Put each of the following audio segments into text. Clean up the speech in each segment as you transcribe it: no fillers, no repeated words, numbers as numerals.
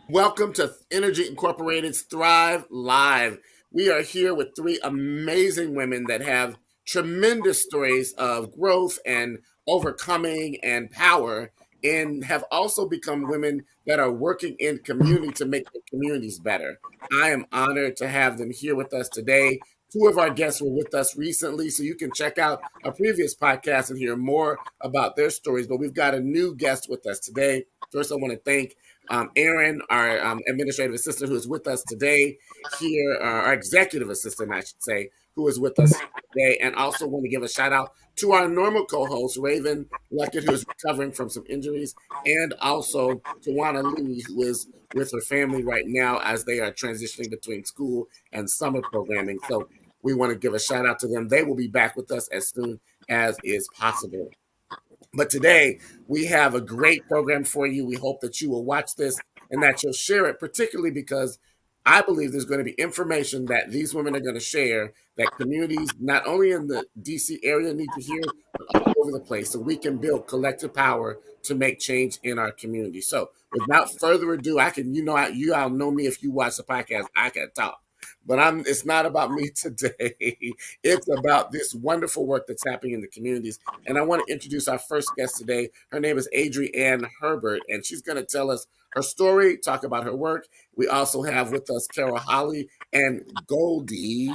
Welcome to Innergy Incorporated's Thrive Live. We are here with three amazing women that have tremendous stories of growth and overcoming and power, and have also become women that are working in community to make their communities better. I am honored to have them here with us today. Two of our guests were with us recently, so you can check out our previous podcast and hear more about their stories. But we've got a new guest with us today. First, I want to thank Aaron, our administrative assistant, who is with us today here, our executive assistant, I should say, who is with us today. And also want to give a shout out to our normal co-host, Raven Luckett, who is recovering from some injuries, and also to Juana Lee, who is with her family right now as they are transitioning between school and summer programming. So we want to give a shout out to them. They will be back with us as soon as is possible. But today we have a great program for you. We hope that you will watch this and that you'll share it, particularly because I believe there's going to be information that these women are going to share that communities, not only in the DC area, need to hear, but all over the place, so we can build collective power to make change in our community. So, without further ado, I can, you all know me if you watch the podcast, I can talk. But it's not about me today. It's about this wonderful work that's happening in the communities, and I want to introduce our first guest today. Her name is Adriane Herbert, and she's going to tell us her story, talk about her work. We also have with us Carol Holley and Goldie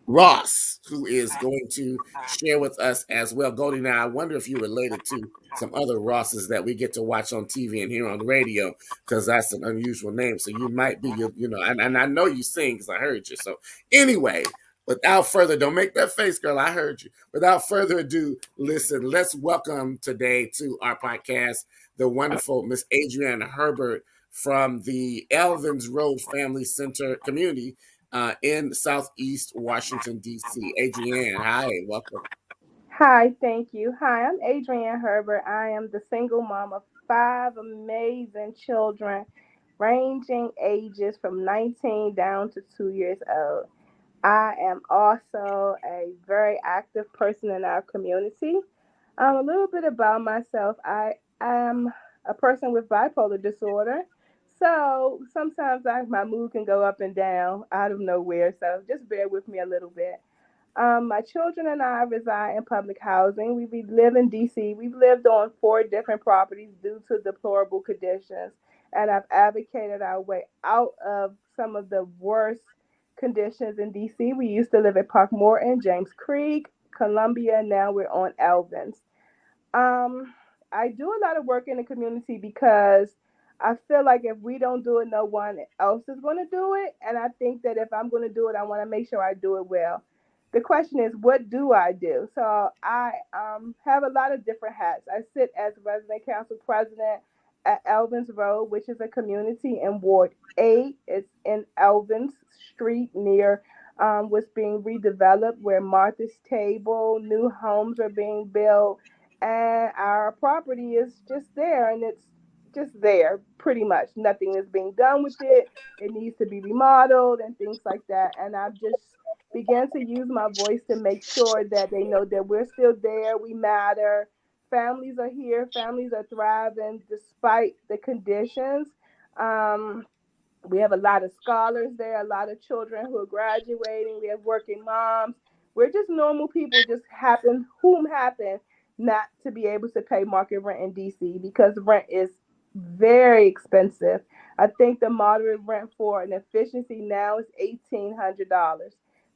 Ross, who is going to share with us as well. Goldie, now I wonder if you're related to some other Rosses that we get to watch on TV and hear on the radio, because that's an unusual name. So you might be, and I know you sing because I heard you. So anyway, without further, don't make that face, girl. I heard you. Without further ado, listen, let's welcome today to our podcast the wonderful Miss Adriane Herbert from the Elvins Road Family Center community in Southeast Washington, D.C. Adriane, hi, welcome. Hi, thank you. Hi, I'm Adriane Herbert. I am the single mom of five amazing children, ranging ages from 19 down to 2 years old. I am also a very active person in our community. A little bit about myself. I am a person with bipolar disorder. So sometimes my mood can go up and down out of nowhere. So just bear with me a little bit. My children and I reside in public housing. We live in DC. We've lived on four different properties due to deplorable conditions, and I've advocated our way out of some of the worst conditions in DC. We used to live at Park Morton, James Creek, Columbia, and now we're on Elvins. Um, I do a lot of work in the community because I feel like if we don't do it, no one else is going to do it. And I think that if I'm going to do it, I want to make sure I do it well. The question is, what do I do? So I have a lot of different hats. I sit as resident council president at Elvins Road, which is a community in Ward 8. It's in Elvins Street near what's being redeveloped, where Martha's Table, new homes are being built, and our property is just there, and it's just there pretty much. Nothing is being done with it. It needs to be remodeled and things like that. And I've just began to use my voice to make sure that they know that we're still there, we matter. Families are here, families are thriving despite the conditions. um, we have a lot of scholars there, a lot of children who are graduating. We have working moms. We're just normal people, just happen not to be able to pay market rent in DC because rent is very expensive. I think the moderate rent for an efficiency now is $1,800.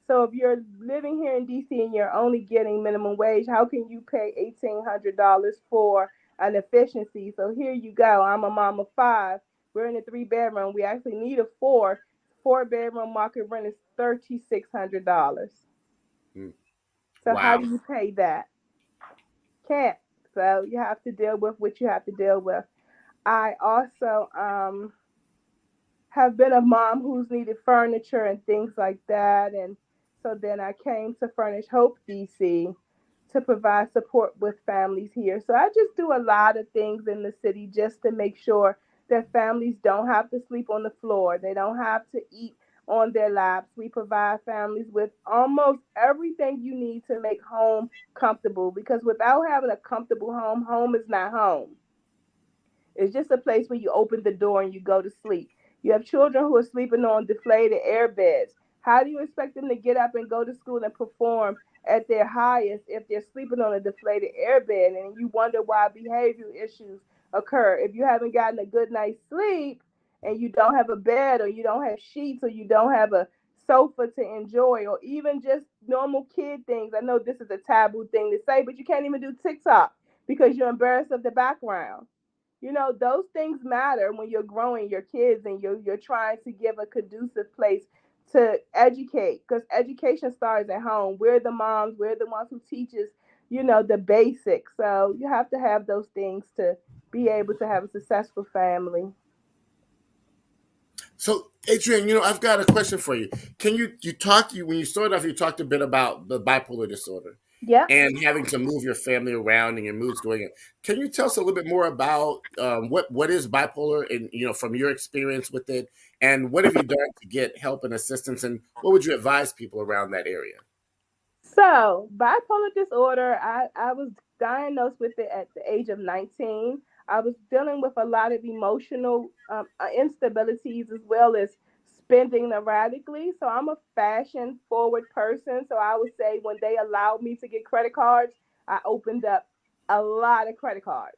So if you're living here in DC and you're only getting minimum wage, how can you pay $1,800 for an efficiency? So here you go. I'm a mom of five. We're in a three-bedroom. We actually need a four. Four-bedroom market rent is $3,600. Hmm. So how Wow. do you pay that? Can't. So you have to deal with what you have to deal with. I also have been a mom who's needed furniture and things like that, and so then I came to Furnish Hope DC to provide support with families here. So I just do a lot of things in the city just to make sure that families don't have to sleep on the floor. They don't have to eat on their laps. We provide families with almost everything you need to make home comfortable, because without having a comfortable home, home is not home. It's just a place where you open the door and you go to sleep. You have children who are sleeping on deflated air beds. How do you expect them to get up and go to school and perform at their highest if they're sleeping on a deflated air bed? And you wonder why behavioral issues occur. If you haven't gotten a good night's sleep and you don't have a bed or you don't have sheets or you don't have a sofa to enjoy or even just normal kid things. I know this is a taboo thing to say, but you can't even do TikTok because you're embarrassed of the background. Those things matter when you're growing your kids and you're trying to give a conducive place to educate, because education starts at home. We're the moms, we're the ones who teaches, the basics. So you have to have those things to be able to have a successful family. So, Adrian, I've got a question for you. Can you talk you when you started off, you talked a bit about the bipolar disorder Yep. and having to move your family around and your moods going in. Can you tell us a little bit more about what is bipolar and from your experience with it, and what have you done to get help and assistance, and what would you advise people around that area? So, bipolar disorder, I was diagnosed with it at the age of 19. I was dealing with a lot of emotional instabilities as well as spending erratically. So, I'm a fashion forward person. So, I would say when they allowed me to get credit cards, I opened up a lot of credit cards.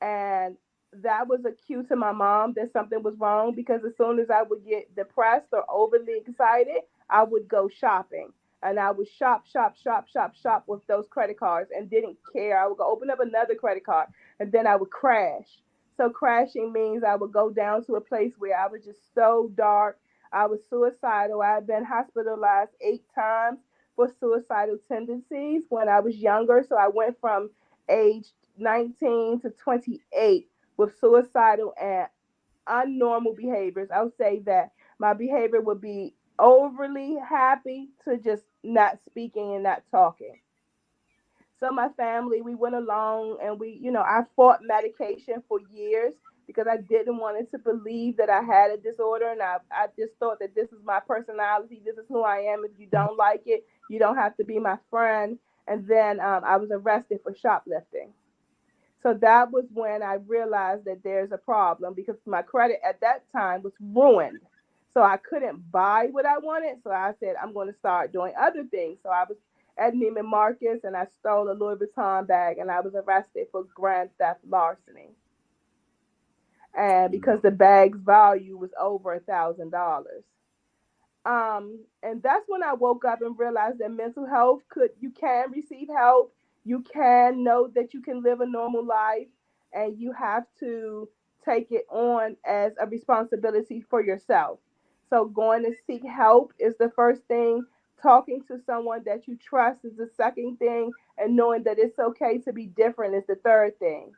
And that was a cue to my mom that something was wrong, because as soon as I would get depressed or overly excited, I would go shopping. And I would shop, shop, shop, shop, shop with those credit cards and didn't care. I would go open up another credit card and then I would crash. So crashing means I would go down to a place where I was just so dark. I was suicidal. I had been hospitalized 8 times for suicidal tendencies when I was younger. So I went from age 19 to 28 with suicidal and unnormal behaviors. I would say that my behavior would be overly happy to just not speaking and not talking. So my family, we went along and I fought medication for years because I didn't want it to believe that I had a disorder. And I just thought that this is my personality. This is who I am. If you don't like it, you don't have to be my friend. And then I was arrested for shoplifting. So that was when I realized that there's a problem because my credit at that time was ruined. So I couldn't buy what I wanted. So I said, I'm going to start doing other things. So I was at Neiman Marcus and I stole a Louis Vuitton bag and I was arrested for grand theft larceny. And because the bag's value was over $1,000. And that's when I woke up and realized that mental health you can receive help. You can know that you can live a normal life, and you have to take it on as a responsibility for yourself. So going to seek help is the first thing. Talking to someone that you trust is the second thing, and knowing that it's okay to be different is the third thing.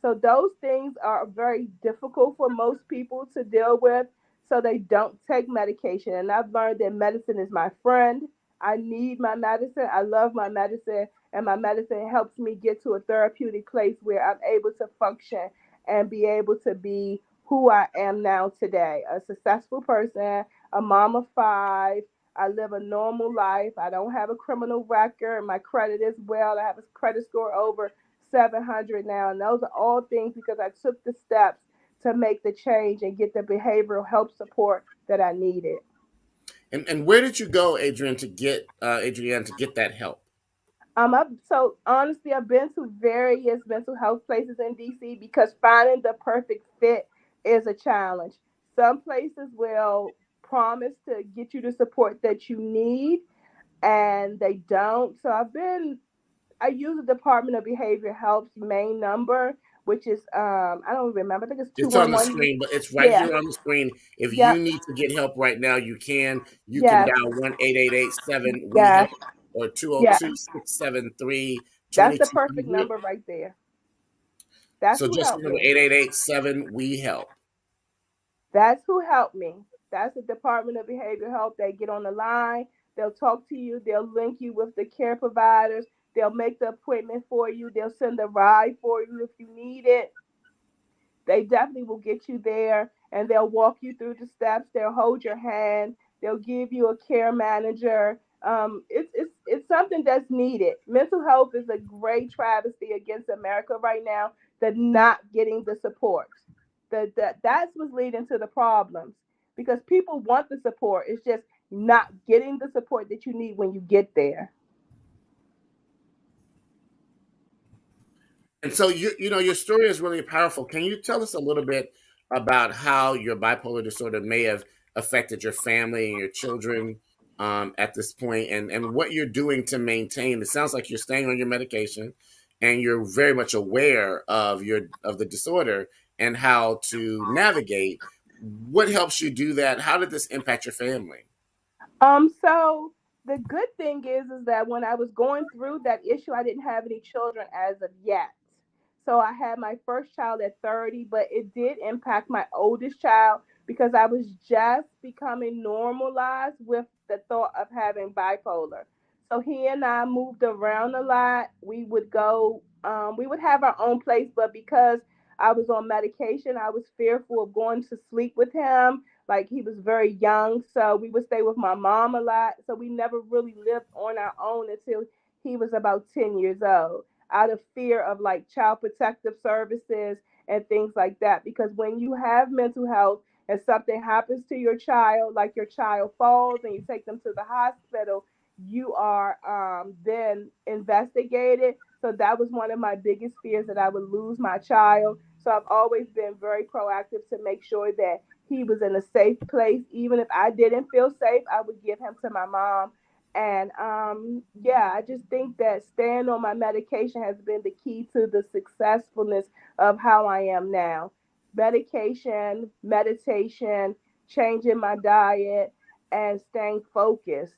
So those things are very difficult for most people to deal with, so they don't take medication. And I've learned that medicine is my friend. I need my medicine. I love my medicine, and my medicine helps me get to a therapeutic place where I'm able to function and be able to be who I am now today, a successful person, a mom of five. I live a normal life. I don't have a criminal record. My credit is well. I have a credit score over 700 now. And those are all things because I took the steps to make the change and get the behavioral health support that I needed. And where did you go, Adrienne, to get that help? So honestly, I've been to various mental health places in DC because finding the perfect fit is a challenge. Some places will promise to get you the support that you need, and they don't. So I use the Department of Behavior Health's main number, which is I don't remember. I think it's two It's on one the one. screen, but it's right Yeah. here on the screen. If you Yep. need to get help right now, you can. You can Yes. dial 1-888-7 we help Yes. or two zero Yeah. two 673 That's twenty the two perfect hundred. number right there. That's So who just helped remember me. 888-7 we help. That's who helped me. That's the Department of Behavioral Health. They get on the line. They'll talk to you. They'll link you with the care providers. They'll make the appointment for you. They'll send a ride for you if you need it. They definitely will get you there, and they'll walk you through the steps. They'll hold your hand. They'll give you a care manager. It's something that's needed. Mental health is a great travesty against America right now the not getting the support. That's what's leading to the problems because people want the support. It's just not getting the support that you need when you get there. And so your story is really powerful. Can you tell us a little bit about how your bipolar disorder may have affected your family and your children at this point, and what you're doing to maintain? It sounds like you're staying on your medication, and you're very much aware of the disorder and how to navigate. What helps you do that? How did this impact your family? So the good thing is that when I was going through that issue, I didn't have any children as of yet. So I had my first child at 30, but it did impact my oldest child because I was just becoming normalized with the thought of having bipolar. So he and I moved around a lot. We would have our own place, but because I was on medication, I was fearful of going to sleep with him, like he was very young, so we would stay with my mom a lot. So we never really lived on our own until he was about 10 years old, out of fear of like child protective services and things like that. Because when you have mental health and something happens to your child, like your child falls and you take them to the hospital, you are then investigated. So that was one of my biggest fears, that I would lose my child. So I've always been very proactive to make sure that he was in a safe place. Even if I didn't feel safe, I would give him to my mom. And yeah, I just think that staying on my medication has been the key to the successfulness of how I am now. Medication, meditation, changing my diet, and staying focused.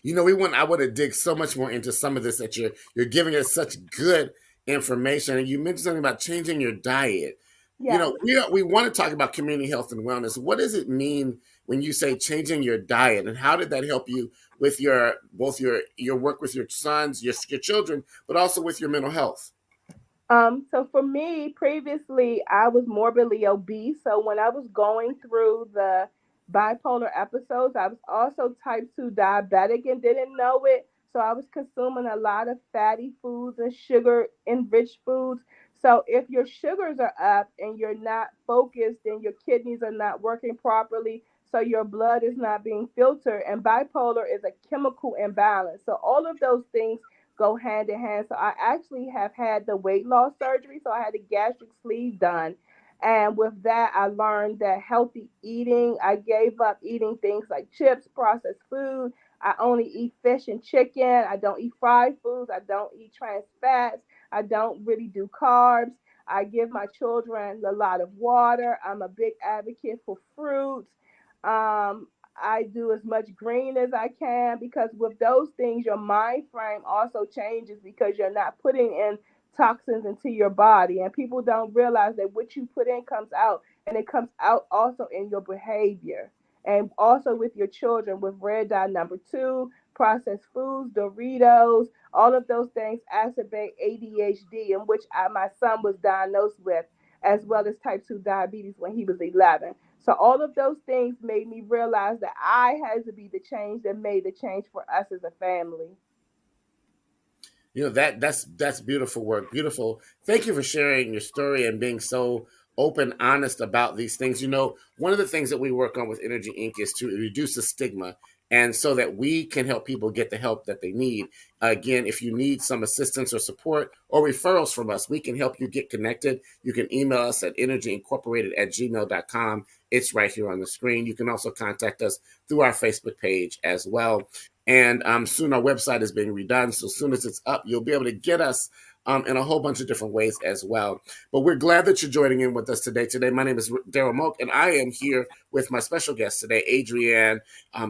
We want I want to dig so much more into some of this that you're giving us such good information. And you mentioned something about changing your diet. Yes. We want to talk about community health and wellness. What does it mean when you say changing your diet, and how did that help you with your work with your sons, your children, but also with your mental health? So for me, previously I was morbidly obese. So when I was going through the bipolar episodes, I was also type 2 diabetic and didn't know it. So I was consuming a lot of fatty foods and sugar enriched foods. So if your sugars are up and you're not focused and your kidneys are not working properly, so your blood is not being filtered, and bipolar is a chemical imbalance. So all of those things go hand in hand. So I actually have had the weight loss surgery. So I had a gastric sleeve done. And with that, I learned that healthy eating, I gave up eating things like chips, processed food. I only eat fish and chicken. I don't eat fried foods. I don't eat trans fats. I don't really do carbs. I give my children a lot of water. I'm a big advocate for fruits. I do as much green as I can because with those things, your mind frame also changes because you're not putting in toxins into your body. And people don't realize that what you put in comes out, and it comes out also in your behavior. And also with your children, with red dye number two, processed foods, Doritos, all of those things exacerbate ADHD, in which my son was diagnosed with, as well as type 2 diabetes when he was 11. So all of those things made me realize that I had to be the change that made the change for us as a family. That's beautiful work. Beautiful. Thank you for sharing your story and being so open, honest about these things. One of the things that we work on with Energy Inc. is to reduce the stigma, and so that we can help people get the help that they need. Again, if you need some assistance or support or referrals from us, we can help you get connected. You can email us at energyincorporated@gmail.com. It's right here on the screen. You can also contact us through our Facebook page as well. And soon our website is being redone. So as soon as it's up, you'll be able to get us in a whole bunch of different ways as well. But we're glad that you're joining in with us today. My name is Daryl Moak, and I am here with my special guests today, Adriane,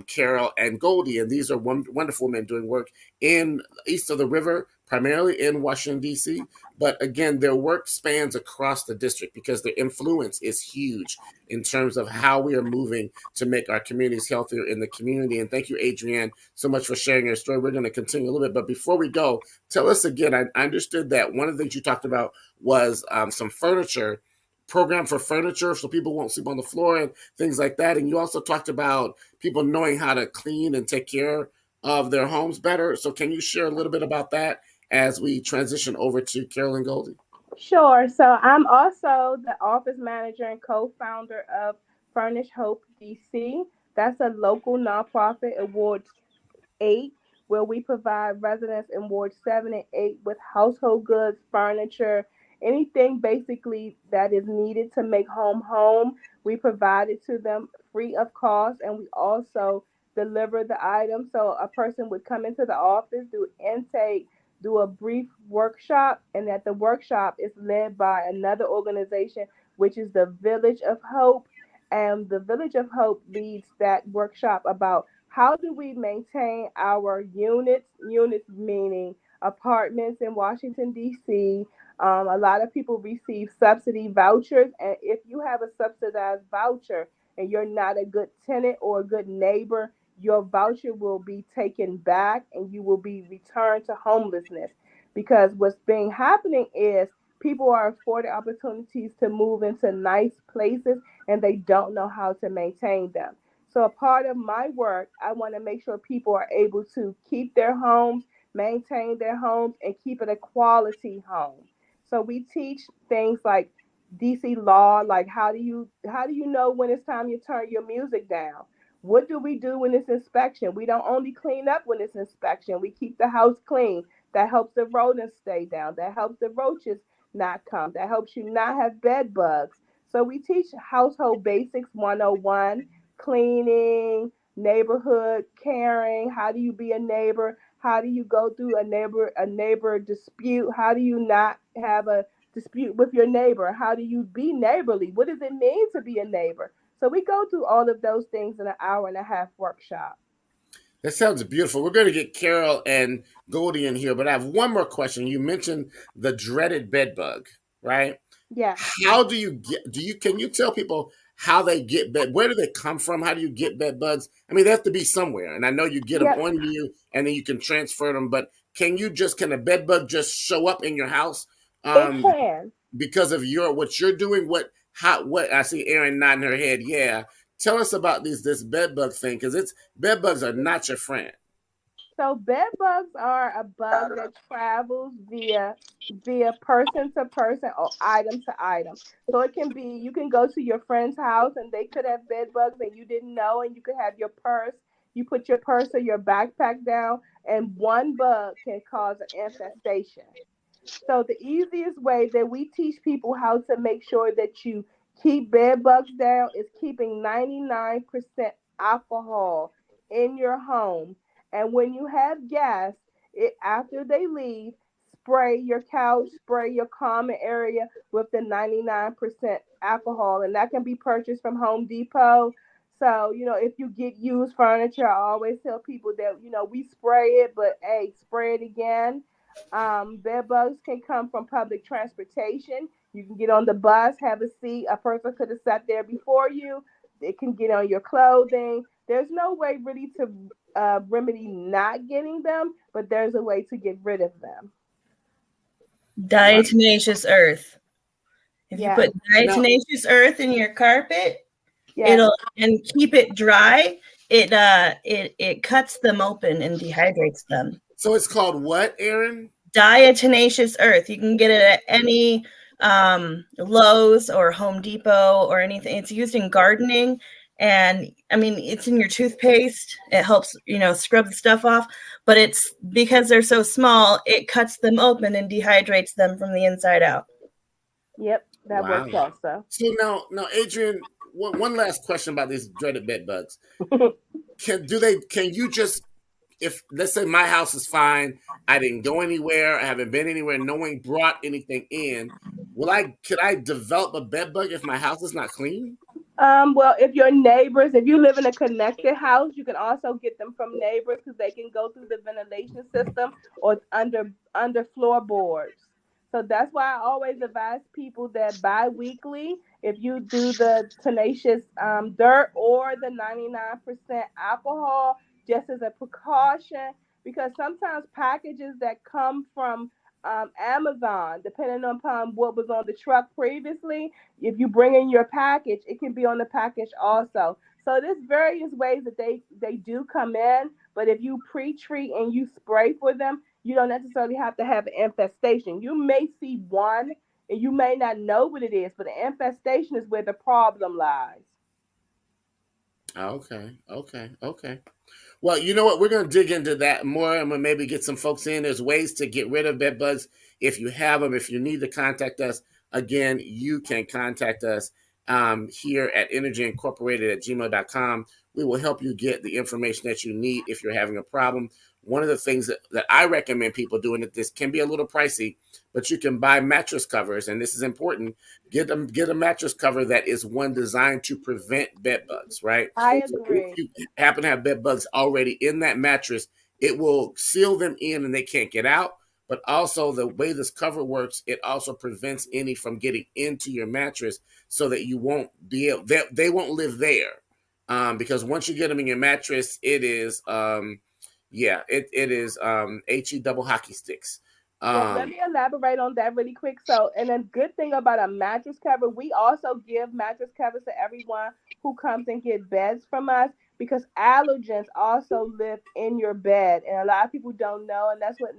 Carol, and Goldie. And these are wonderful men doing work in east of the river, primarily in Washington, D.C. But again, their work spans across the district because their influence is huge in terms of how we are moving to make our communities healthier in the community. And thank you, Adriane, so much for sharing your story. We're going to continue a little bit. But before we go, tell us again, I understood that one of the things you talked about was some furniture, program for furniture so people won't sleep on the floor and things like that. And you also talked about people knowing how to clean and take care of their homes better. So can you share a little bit about that as we transition over to Carolyn Goldie? Sure. So I'm also the office manager and co-founder of Furnish Hope DC. That's a local nonprofit awards 8, where we provide residents in Ward 7 and 8 with household goods, furniture, anything basically that is needed to make home home. We provide it to them free of cost, and we also deliver the item. So a person would come into the office, do intake, do a brief workshop, and at the workshop is led by another organization, which is the Village of Hope. And the Village of Hope leads that workshop about how do we maintain our units meaning apartments in Washington, D.C. A lot of people receive subsidy vouchers, and if you have a subsidized voucher and you're not a good tenant or a good neighbor, your voucher will be taken back and you will be returned to homelessness. Because what's been happening is people are afforded opportunities to move into nice places and they don't know how to maintain them. So, a part of my work, I want to make sure people are able to keep their homes, maintain their homes, and keep it a quality home. So, we teach things like DC law, like how do you know when it's time you turn your music down? What do we do when it's inspection? We don't only clean up when it's inspection. We keep the house clean. That helps the rodents stay down. That helps the roaches not come. That helps you not have bed bugs. So we teach household basics 101, cleaning, neighborhood caring. How do you be a neighbor? How do you go through a neighbor dispute? How do you not have a dispute with your neighbor? How do you be neighborly? What does it mean to be a neighbor? So we go through all of those things in an hour and a half workshop. That sounds beautiful. We're going to get Carol and Goldie in here, but I have one more question. You mentioned the dreaded bed bug, right? Yes. How do you get? Do you can you tell people how they get bed? Where do they come from? How do you get bed bugs? I mean, they have to be somewhere, and I know you get them Yep. on you, and then you can transfer them. But can a bed bug just show up in your house? It Um, can. because of your what you're doing, what I see Erin nodding her head. Yeah, tell us about this bed bug thing because it's bed bugs are not your friend. So bed bugs are a bug that travels via person to person or item to item. So it can be you can go to your friend's house and they could have bed bugs and you didn't know, and you could have your purse. You put your purse or your backpack down, and one bug can cause an infestation. So the easiest way that we teach people how to make sure that you keep bed bugs down is keeping 99% alcohol in your home. And when you have guests, after they leave, spray your couch, spray your common area with the 99% alcohol. And that can be purchased from Home Depot. So, if you get used furniture, I always tell people that, we spray it, but hey, spray it again. Bed bugs can come from public transportation. You can get on the bus, have a seat. A person could have sat there before you. It can get on your clothing. There's no way really to remedy not getting them, but there's a way to get rid of them. Wow. Diatomaceous earth. If you Yeah. put Now, diatomaceous earth in your carpet, Yes. it'll and keep it dry. It cuts them open and dehydrates them. so it's called what, Erin? Diatomaceous earth. You can get it at any Lowe's or Home Depot or anything. It's used in gardening, and I mean it's in your toothpaste. It helps scrub the stuff off, but it's because they're so small, it cuts them open and dehydrates them from the inside out. Yep. That Wow. works also. So now, Adrian, one last question about these dreaded bed bugs. Can you just if let's say my house is fine, I didn't go anywhere, I haven't been anywhere, no one brought anything in. Could I develop a bed bug if my house is not clean? Well, if your neighbors, if you live in a connected house, you can also get them from neighbors because they can go through the ventilation system or under floorboards. So that's why I always advise people that bi-weekly, if you do the tenacious dirt or the 99% alcohol, just as a precaution, because sometimes packages that come from Amazon, depending upon what was on the truck previously, if you bring in your package, it can be on the package also. So there's various ways that they do come in, but if you pre-treat and you spray for them, you don't necessarily have to have an infestation. You may see one and you may not know what it is, but the infestation is where the problem lies. Okay, okay, okay. Well, you know what? We're going to dig into that more. I'm going to maybe get some folks in. There's ways to get rid of bed bugs if you have them. If you need to contact us, again, you can contact us here at Innergy Incorporated at gmail.com. We will help you get the information that you need if you're having a problem. One of the things that I recommend people doing, that this can be a little pricey, but you can buy mattress covers, and this is important. Get a mattress cover that is one designed to prevent bed bugs, right? I So if agree. you happen to have bed bugs already in that mattress, it will seal them in and they can't get out. But also the way this cover works, it also prevents any from getting into your mattress, so that you won't be able, they won't live there. Because once you get them in your mattress, it is it is he double hockey sticks. Well, let me elaborate on that really quick. So, and a good thing about a mattress cover, we also give mattress covers to everyone who comes and get beds from us, because allergens also live in your bed, and a lot of people don't know, and that's what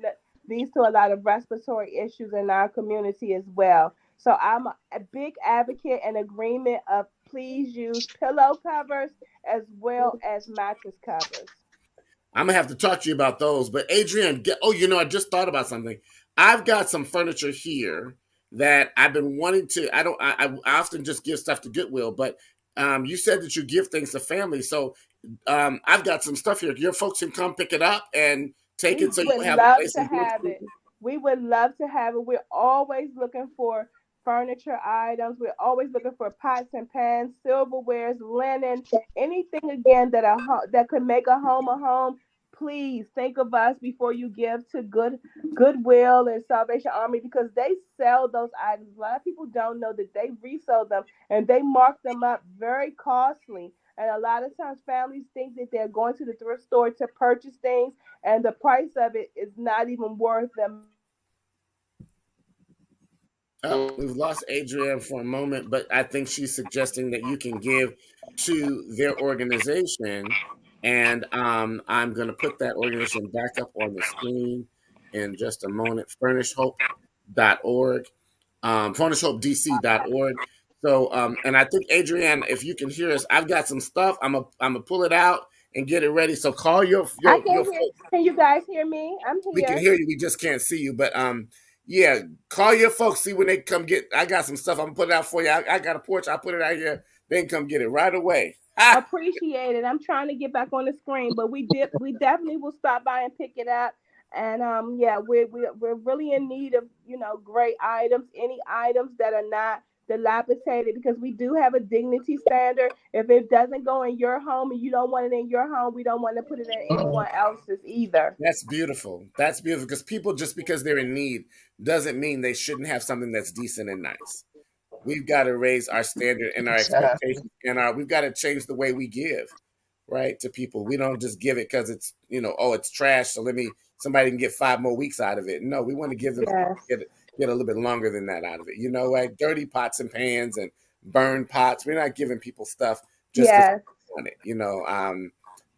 leads to a lot of respiratory issues in our community as well. So, I'm a big advocate and agreement of please use pillow covers as well as mattress covers. I'm gonna have to talk to you about those. But Adriane, I just thought about something. I've got some furniture here that I've been wanting to. I often just give stuff to Goodwill, but you said that you give things to family, so I've got some stuff here. Your folks can come pick it up and take We it, so you would have a love place to to give it have to. it. We would love to have it. We're always looking for furniture items. We're always looking for pots and pans, silverwares, linen, anything again that could make a home. Please think of us before you give to Goodwill and Salvation Army, because they sell those items. A lot of people don't know that they resell them and they mark them up very costly. And a lot of times families think that they're going to the thrift store to purchase things, and the price of it is not even worth the amount of money that they're spending. Oh, we've lost Adrienne for a moment, but I think she's suggesting that you can give to their organization. And I'm going to put that organization back up on the screen in just a moment. FurnishHope.org, FurnishHopeDC.org. So, and I think, Adrienne, if you can hear us, I've got some stuff. I'm gonna pull it out and get it ready. So call I your can hear. folks. Can you guys hear me? I'm We can here. hear you. We just can't see you. But yeah, call your folks. See when they come get. I got some stuff. I'm gonna put it out for you. I got a porch. I'll put it out here. They can come get it right away. Ah, Appreciate it. I'm trying to get back on the screen, but we definitely will stop by and pick it up. And yeah, we're really in need of, great items, any items that are not dilapidated, because we do have a dignity standard. If it doesn't go in your home and you don't want it in your home, we don't want to put it in anyone else's either. that's beautiful. That's beautiful, because people, just because they're in need doesn't mean they shouldn't have something that's decent and nice. We've got to raise our standard and our expectations, and we've got to change the way we give, right, to people. We don't just give it because it's, oh, it's trash, so somebody can get 5 more weeks out of it. No, we want to give them Yes. get a little bit longer than that out of it. Like dirty pots and pans and burned pots. We're not giving people stuff just because Yes. we want it.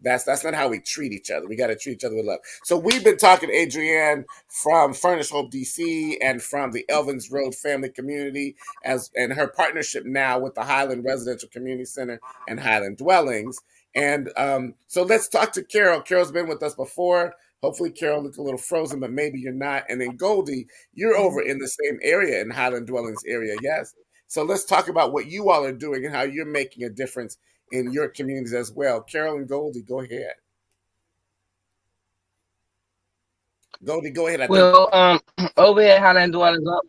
That's not how we treat each other. We got to treat each other with love. So we've been talking to Adrienne from Furnish Hope DC and from the Elvins Road Family Community, and her partnership now with the Highland Residential Community Center and Highland Dwellings. And so let's talk to Carol. Carol's been with us before. Hopefully, Carol looked a little frozen, but maybe you're not. And then Goldie, you're over in the same area, in Highland Dwellings area, yes. So let's talk about what you all are doing and how you're making a difference in your communities as well. Carol and Goldie, go ahead. Goldie, go ahead. I think. Well, over here, Highland Dwellings up.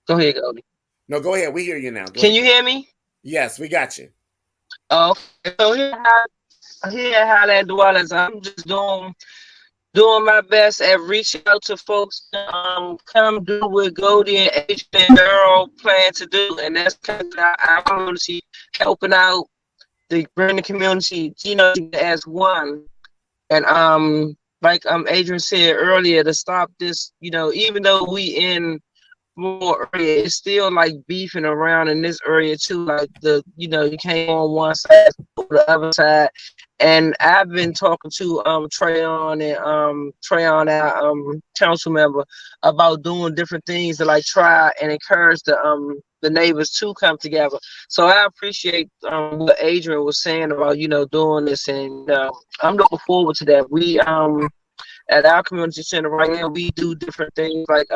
Go ahead, Goldie. No, go ahead. We hear you now. Go Can ahead. you hear me? Yes, we got you. Okay. So here at Highland Dwellings, I'm just doing my best at reaching out to folks to come do what Goldie and Adriane and Earl plan to do, and that's kind of our community, helping out the bring the community, as one. And like Adriane said earlier, to stop this, even though we in more area, it's still like beefing around in this area too. Like you can't go on one side or the other side, And I've been talking to Trayon and Trayon, our council member, about doing different things to like try and encourage the neighbors to come together. So I appreciate what Adrian was saying about doing this, and I'm looking forward to that. We at our community center right now, we do different things like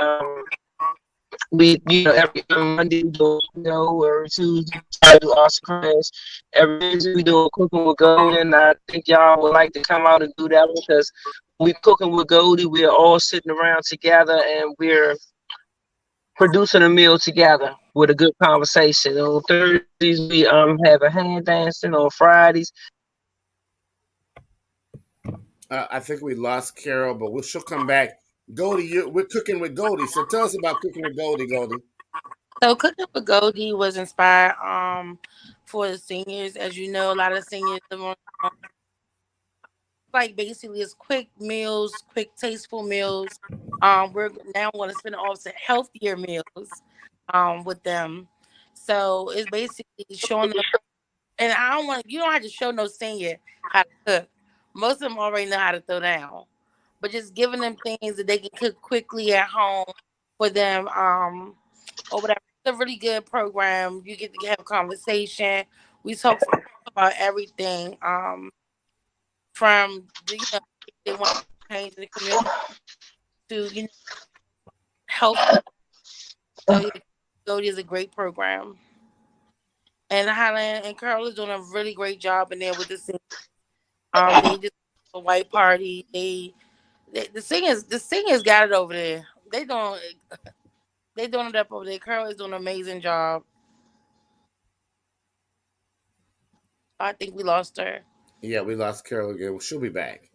we every Monday we do every Tuesday we try to do arts and crafts. Every Wednesday we do a cooking with Goldie, and I think y'all would like to come out and do that because we cooking with Goldie. We're all sitting around together and we're producing a meal together with a good conversation. On Thursdays we have a hand dancing. On Fridays. I think we lost Carol, but she'll come back. Goldie, we're cooking with Goldie. So tell us about cooking with Goldie, Goldie. So Cooking with Goldie was inspired for the seniors. As you know, a lot of seniors live on like basically it's quick meals, quick tasteful meals. We're now going to spin off to healthier meals with them. So it's basically showing them, and I don't want you don't have to show no senior how to cook. Most of them already know how to throw down, but just giving them things that they can cook quickly at home for them, or whatever. It's a really good program. You get to have a conversation. We talk about everything, from the, they want to change in the community to health. So yeah, Goldie is a great program, and Highland and Carol is doing a really great job in there with the singing. They just a white party. The singers got it over there. They doing it up over there. Carol is doing an amazing job. I think we lost her. Yeah, we lost Carol again. Well, she'll be back.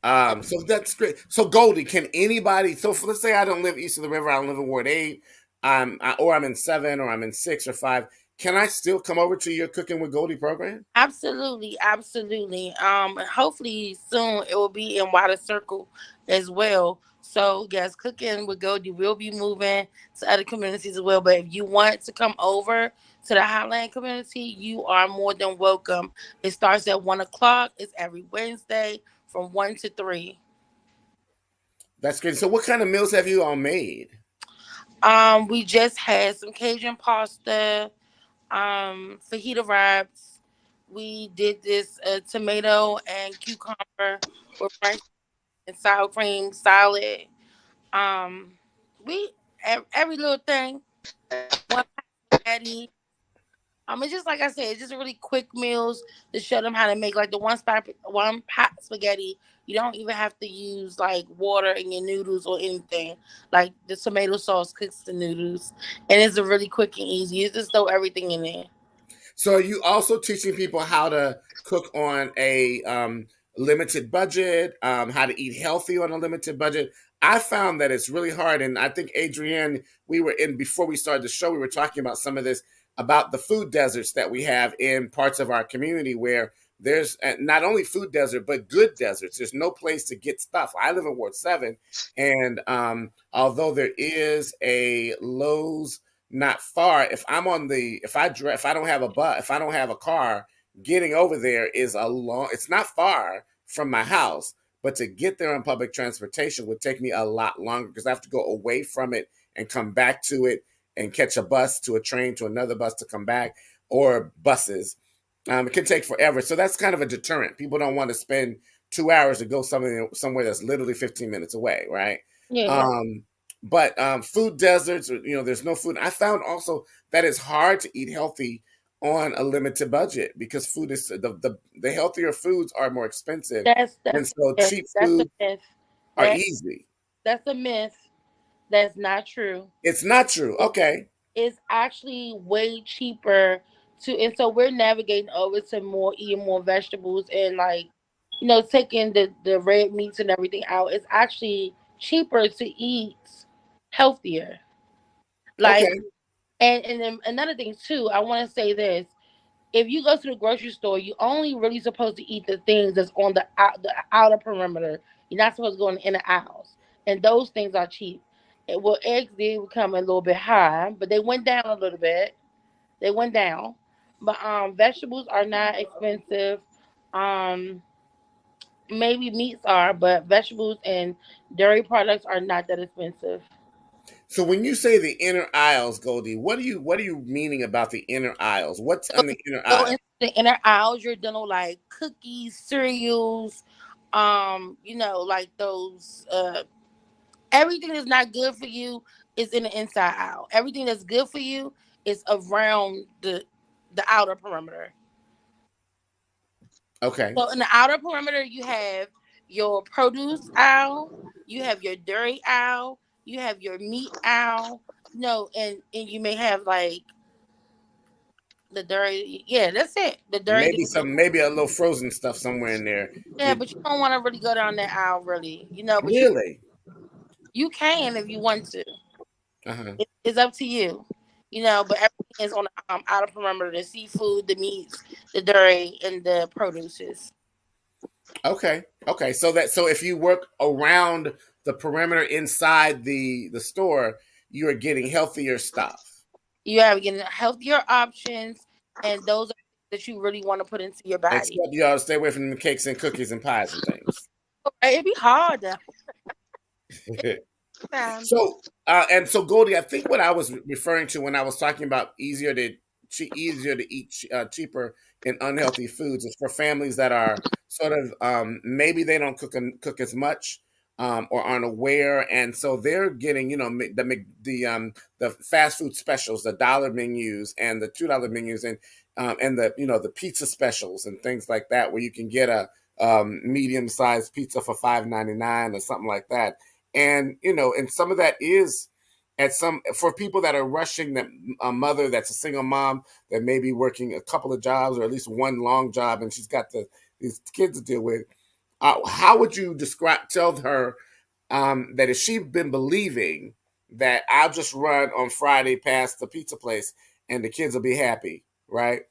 So that's great. So Goldie, can anybody? So let's say I don't live east of the river. I don't live in Ward 8. Or I'm in 7, or I'm in 6 or 5. Can I still come over to your Cooking with Goldie program? Absolutely, absolutely. Hopefully soon it will be in Wider Circle as well. So yes, Cooking with Goldie will be moving to other communities as well. But if you want to come over to the Highland community, you are more than welcome. It starts at 1 o'clock. It's every Wednesday from 1 to 3. That's great. So what kind of meals have you all made? We just had some Cajun pasta, fajita wraps. We did this tomato and cucumber with French and sour cream salad. Um, we every little thing. One pot spaghetti. It's just like I said, it's just really quick meals to show them how to make like the one pot spaghetti. You don't even have to use like water in your noodles or anything. Like the tomato sauce cooks the noodles, and it's a really quick and easy. You just throw everything in there. So are you also teaching people how to cook on a limited budget, how to eat healthy on a limited budget? I found that it's really hard. And I think, Adrienne, we were in before we started the show, we were talking about some of this, about the food deserts that we have in parts of our community where there's not only food desert, but good deserts. There's no place to get stuff. I live in Ward 7. And although there is a Lowe's not far. If I don't have a bus, if I don't have a car, getting over there is a long. It's not far from my house, but to get there on public transportation would take me a lot longer because I have to go away from it and come back to it and catch a bus to a train to another bus to come back, or buses. It can take forever, so that's kind of a deterrent. People don't want to spend 2 hours to go somewhere that's literally 15 minutes away, right? Yeah, Um, but food deserts, there's no food. I found also that it's hard to eat healthy on a limited budget because food is the healthier foods are more expensive, and that's so a myth. cheap That's a foods myth. are That easy. that's a myth. That's not true. It's not true. Okay. It's actually way cheaper to, and so we're navigating over to more eating more vegetables and like taking the red meats and everything out. It's actually cheaper to eat healthier. Like, Okay. and then another thing too, I want to say this: if you go to the grocery store, you only really supposed to eat the things that's on the outer perimeter. You're not supposed to go in the inner aisles, and those things are cheap. Well, eggs did become a little bit high, but they went down a little bit. They went down, but vegetables are not expensive. Um, Maybe meats are, but vegetables and dairy products are not that expensive. So when you say the inner aisles, Goldie, what are you meaning about the inner aisles? What's So on the if inner you go aisle? into the inner aisles, you're dealing with like cookies, cereals, like those everything that's not good for you is in the inside aisle. Everything that's good for you is around the outer perimeter. Okay. So in the outer perimeter, you have your produce aisle, you have your dairy aisle, you have your meat aisle. And you may have like the dairy. Yeah, that's it. The dairy. Maybe a little frozen stuff somewhere in there. Yeah, but you don't want to really go down that aisle, really. But Really? you can if you want to. Uh-huh. It's up to you. But everything is on the outer perimeter: the seafood, the meats, the dairy, and the produces. Okay. Okay. So if you work around the perimeter inside the store, you are getting healthier stuff. You have getting healthier options, and those are that you really want to put into your body. Except you ought to stay away from the cakes and cookies and pies and things. It'd be hard though. Um, So Goldie, I think what I was referring to when I was talking about easier to eat cheaper and unhealthy foods is for families that are sort of maybe they don't cook as much or aren't aware, and so they're getting the fast food specials, the dollar menus and the $2 menus, and the the pizza specials and things like that, where you can get a medium sized pizza for $5.99 or something like that. And and some of that is at some for people that are rushing, that a mother that's a single mom that may be working a couple of jobs or at least one long job, and she's got these kids to deal with. How would you tell her that if she'd been believing that I'll just run on Friday past the pizza place and the kids will be happy, right?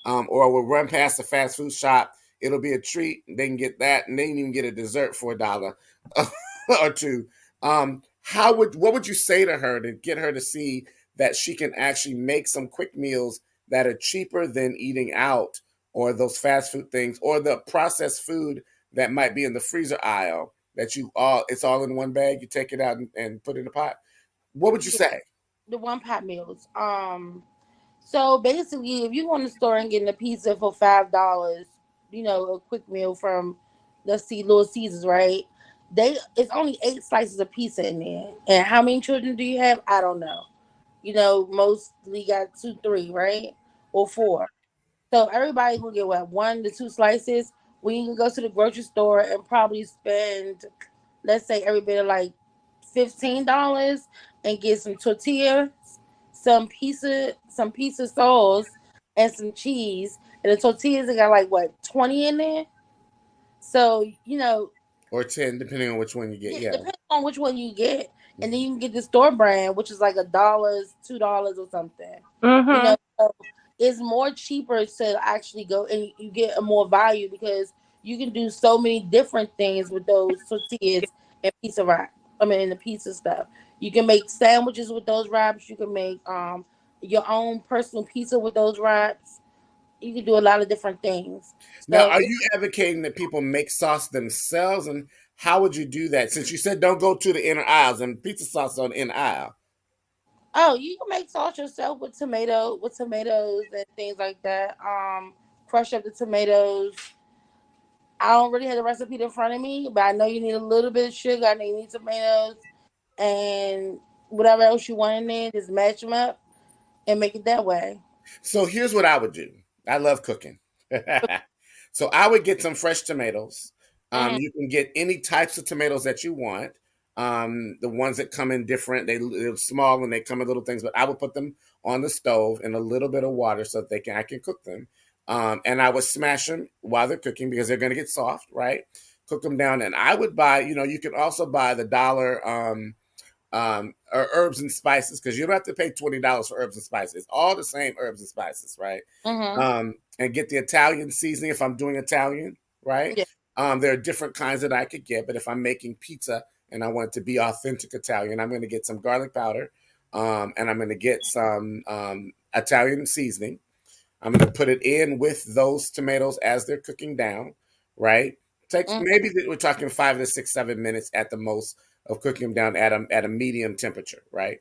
Or we'll run past the fast food shop, it'll be a treat. They can get that, and they can even get a dessert for $1 or two. What would you say to her to get her to see that she can actually make some quick meals that are cheaper than eating out or those fast food things or the processed food that might be in the freezer aisle that it's all in one bag, you take it out and put it in a pot? What would you yeah, say? the one pot meals. So basically, if you go in the store and getting a pizza for $5, a quick meal from, let's see, Little Caesars, right? It's only 8 slices of pizza in there. And how many children do you have? I don't know. Mostly got two, three, right? Or four. So everybody will get what, 1 to 2 slices. When you can go to the grocery store and probably spend, let's say, every bit of like $15 and get some tortillas, some pizza sauce, and some cheese. And the tortillas they got like what, 20 in there. So Or 10, depending on which one you get. yeah, Yeah. depending on which one you get, and then Mhm. you can get the store brand, which is like $1, $2 or something. Mhm. So it's more cheaper to actually go and you get a more value because you can do so many different things with those tortillas and pizza wrap. I mean, and the pizza stuff. You can make sandwiches with those wraps. You can make your own personal pizza with those wraps. You can do a lot of different things. Now, So are you advocating that people make sauce themselves? And how would you do that? Since you said don't go to the inner aisles and pizza sauce is on the inner aisle. oh, you can make sauce yourself with tomatoes and things like that. Crush up the tomatoes. I don't really have the recipe in front of me, but I know you need a little bit of sugar. I know you need tomatoes and whatever else you want in there. Just match them up and make it that way. So here's what I would do. I love cooking. So I would get some fresh tomatoes. Mm-hmm. You can get any types of tomatoes that you want. The ones that come in different, they're small and they come in little things, but I would put them on the stove in a little bit of water so that I can cook them. And I would smash them while they're cooking because they're going to get soft, right? Cook them down. And I would buy, you can also buy the dollar or herbs and spices, because you don't have to pay $20 for herbs and spices. It's all the same herbs and spices, right? Mm-hmm. And get the Italian seasoning if I'm doing Italian, right? Yeah. There are different kinds that I could get, but if I'm making pizza and I want it to be authentic Italian, I'm going to get some garlic powder, and I'm going to get some Italian seasoning. I'm going to put it in with those tomatoes as they're cooking down, right? Takes maybe we're talking 5 to 6, 7 minutes at the most of cooking them down at a medium temperature, right?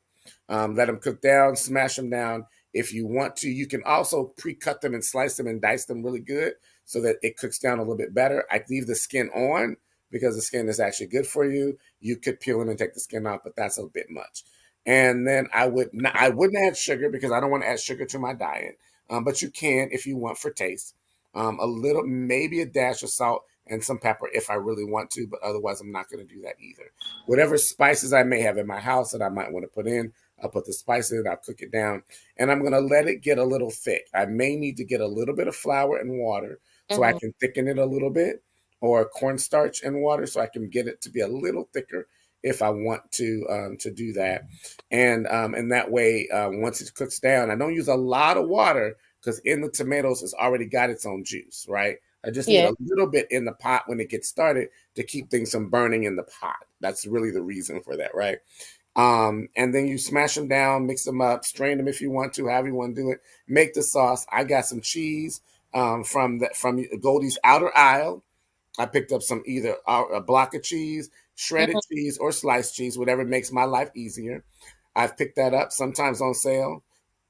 Let them cook down, smash them down. If you want to, you can also pre-cut them and slice them and dice them really good so that it cooks down a little bit better. I leave the skin on because the skin is actually good for you. You could peel them and take the skin off, but that's a bit much. And then I wouldn't add sugar because I don't want to add sugar to my diet. But you can if you want for taste. A little, maybe a dash of salt and some pepper if I really want to, but otherwise I'm not going to do that either. Whatever spices I may have in my house that I might want to put in, I'll put the spices in, I'll cook it down, and I'm going to let it get a little thick. I may need to get a little bit of flour and water so I can thicken it a little bit, or cornstarch and water so I can get it to be a little thicker if I want to do that. And that way, once it cooks down, I don't use a lot of water because in the tomatoes, it's already got its own juice, right? I just need a little bit in the pot when it gets started to keep things from burning in the pot. That's really the reason for that, right? And then you smash them down, mix them up, strain them if you want to, however you want to do it. Make the sauce. I got some cheese from Goldie's Outer Aisle. I picked up some either a block of cheese, shredded cheese, or sliced cheese, whatever makes my life easier. I've picked that up sometimes on sale,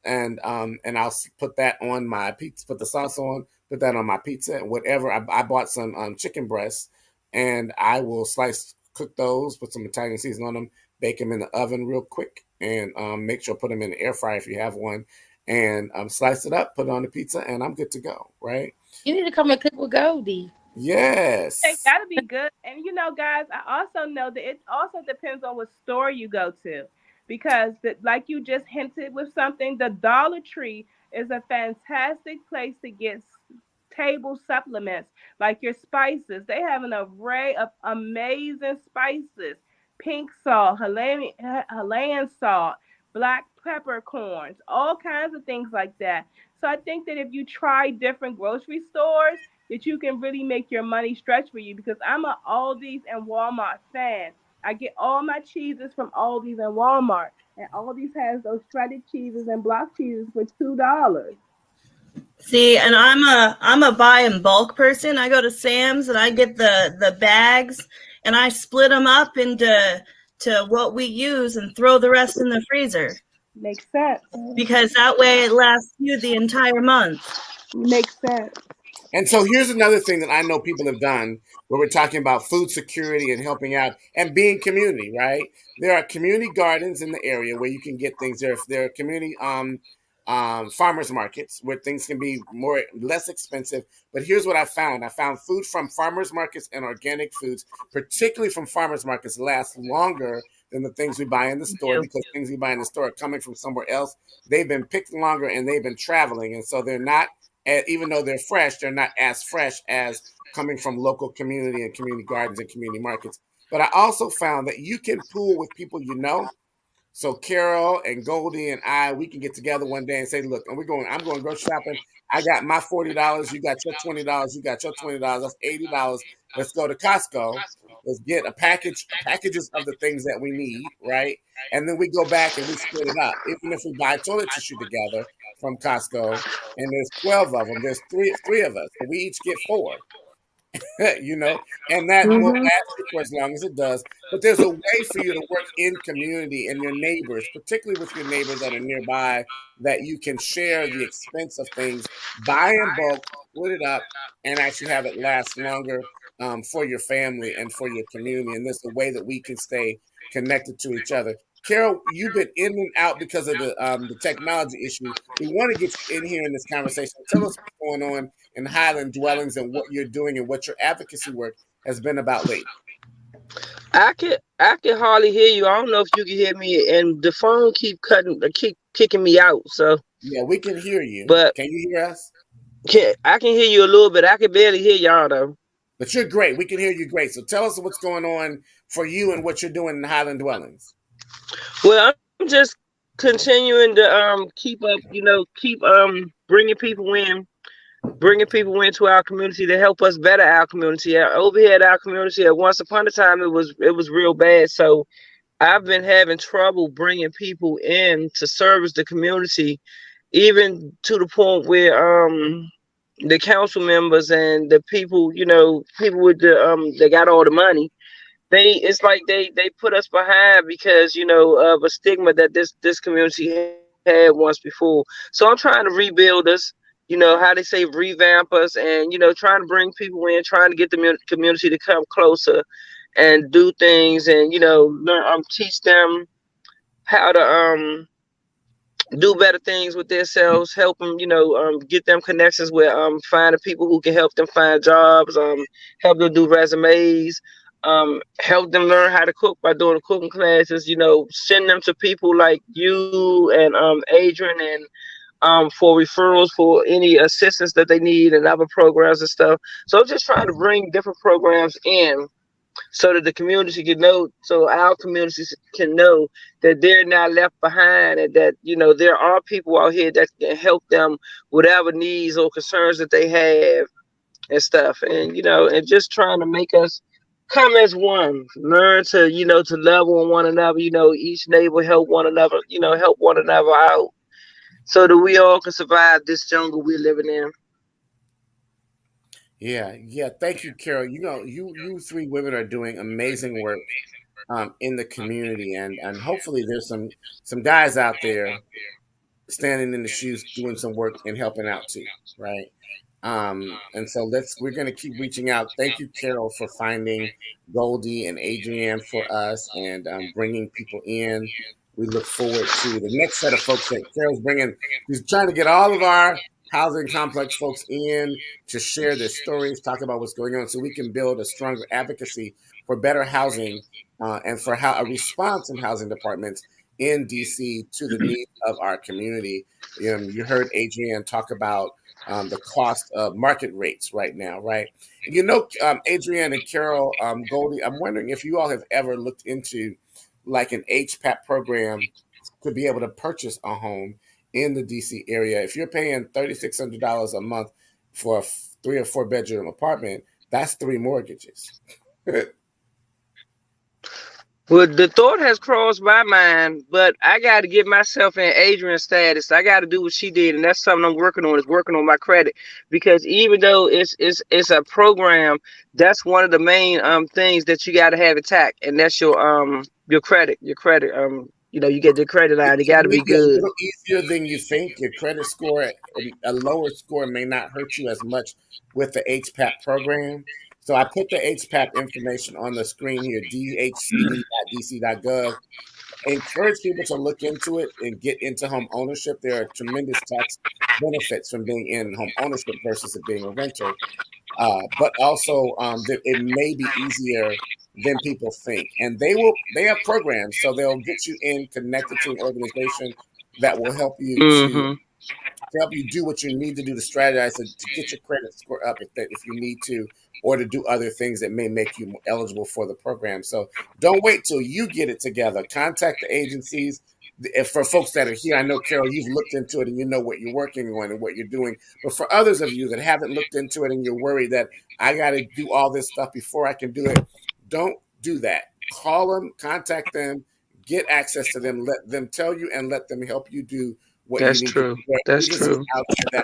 and I'll put that on my pizza. Put the sauce on, put that on my pizza, and whatever. I bought some chicken breasts, and I will cook those, put some Italian seasoning on them, bake them in the oven real quick, and make sure put them in the air fryer if you have one, and slice it up, put it on the pizza, and I'm good to go. Right? You need to come and cook with Goldie. Yes. That'll be good. And guys, I also know that it also depends on what store you go to. Because like you just hinted with something, the Dollar Tree is a fantastic place to get table supplements like your spices. They have an array of amazing spices. Pink salt, Himalayan salt, black peppercorns, all kinds of things like that. So I think that if you try different grocery stores, that you can really make your money stretch for you, because I'm a Aldi's and Walmart fan. I get all my cheeses from Aldi's and Walmart, and Aldi's has those shredded cheeses and block cheeses for $2. See, and I'm a buy in bulk person. I go to Sam's and I get the bags and I split them up into what we use and throw the rest in the freezer. Makes sense. Because that way it lasts you the entire month. Makes sense. And so here's another thing that I know people have done where we're talking about food security and helping out and being community, right? There are community gardens in the area where you can get things. There are community farmers markets where things can be less expensive. But here's what I found. I found food from farmers markets and organic foods, particularly from farmers markets, last longer than the things we buy in the store, because things we buy in the store are coming from somewhere else. They've been picked longer and they've been traveling. And so they're not, even though they're fresh, they're not as fresh as coming from local community and community gardens and community markets. But I also found that you can pool with people you know. So Carol and Goldie and we can get together one day and say, look, I'm going grocery shopping. I got my $40. You got your $20. You got your $20. That's $80. Let's go to Costco. Let's get packages of the things that we need, right? And then we go back and we split it up. Even if we buy toilet tissue together from Costco, and there's 12 of them, there's three of us, so we each get 4. And that will last for as long as it does. But there's a way for you to work in community and your neighbors, particularly with your neighbors that are nearby, that you can share the expense of things, buy in bulk, split it up, and actually have it last longer for your family and for your community. And there's a way that we can stay connected to each other. Carol, you've been in and out because of the technology issue. We want to get you in here in this conversation. Tell us what's going on in Highland Dwellings and what you're doing and what your advocacy work has been about lately. I can hardly hear you. I don't know if you can hear me, and the phone keep kicking me out. So yeah, we can hear you. But can you hear us? I can hear you a little bit. I can barely hear y'all though. But you're great. We can hear you great. So tell us what's going on for you and what you're doing in Highland Dwellings. Well, I'm just continuing to keep up, keep bringing people into our community to help us better our community. Over here at our community, once upon a time, it was real bad. So I've been having trouble bringing people in to service the community even to the point where the council members and the people, people with they got all the money. It's like they put us behind because of a stigma that this community had once before. So I'm trying to rebuild us, how they say revamp us, and trying to bring people in, trying to get the community to come closer and do things, and teach them how to do better things with themselves, help them, get them connections with finding people who can help them find jobs, help them do resumes, help them learn how to cook by doing cooking classes, send them to people like you and Adrian, and for referrals for any assistance that they need and other programs and stuff. So I'm just trying to bring different programs in so that the community can know, so our communities can know that they're not left behind, and that there are people out here that can help them whatever needs or concerns that they have and stuff, and and just trying to make us come as one, learn to to love on one another, each neighbor help one another, help one another out, so that we all can survive this jungle we're living in. Yeah, yeah. Thank you, Carol. You three women are doing amazing work in the community, and hopefully there's some guys out there standing in the shoes doing some work and helping out too, right? And so we're going to keep reaching out. Thank you, Carol, for finding Goldie and Adriane for us, and bringing people in. We look forward to the next set of folks that Carol's bringing. She's trying to get all of our housing complex folks in to share their stories, talk about what's going on, so we can build a stronger advocacy for better housing, and for how a response in housing departments in DC to the needs of our community. You heard Adriane talk about the cost of market rates right now, right? Adriane and Carol, Goldie, I'm wondering if you all have ever looked into like an HPAP program to be able to purchase a home in the DC area. If you're paying $3,600 a month for a 3 or 4 bedroom apartment, that's 3 mortgages. Well, the thought has crossed my mind, but I got to get myself in Adrian's status. I got to do what she did, and that's something I'm working on. Is working on my credit, because even though it's a program, that's one of the main things that you got to have intact, and that's your credit. You get the credit line. It It got to may be be a good. little easier than you think. Your credit score, a lower score may not hurt you as much with the HPAP program. So I put the HPAP information on the screen here, dhcd.dc.gov. Encourage people to look into it and get into home ownership. There are tremendous tax benefits from being in home ownership versus it being a renter. But also, it may be easier than people think, and they have programs, so they'll get you in connected to an organization that will Hmm. help you do what you need to do to strategize to get your credit score up if you need to, or to do other things that may make you eligible for the program. So don't wait till you get it together. Contact the agencies. If for folks that are here, I know, Carol, you've looked into it and you know what you're working on and what you're doing. But for others of you that haven't looked into it and you're worried that I got to do all this stuff before I can do it, don't do that. Call them, contact them, get access to them, let them tell you, and let them help you do what you That's need to true. do. There are That's agencies true. out there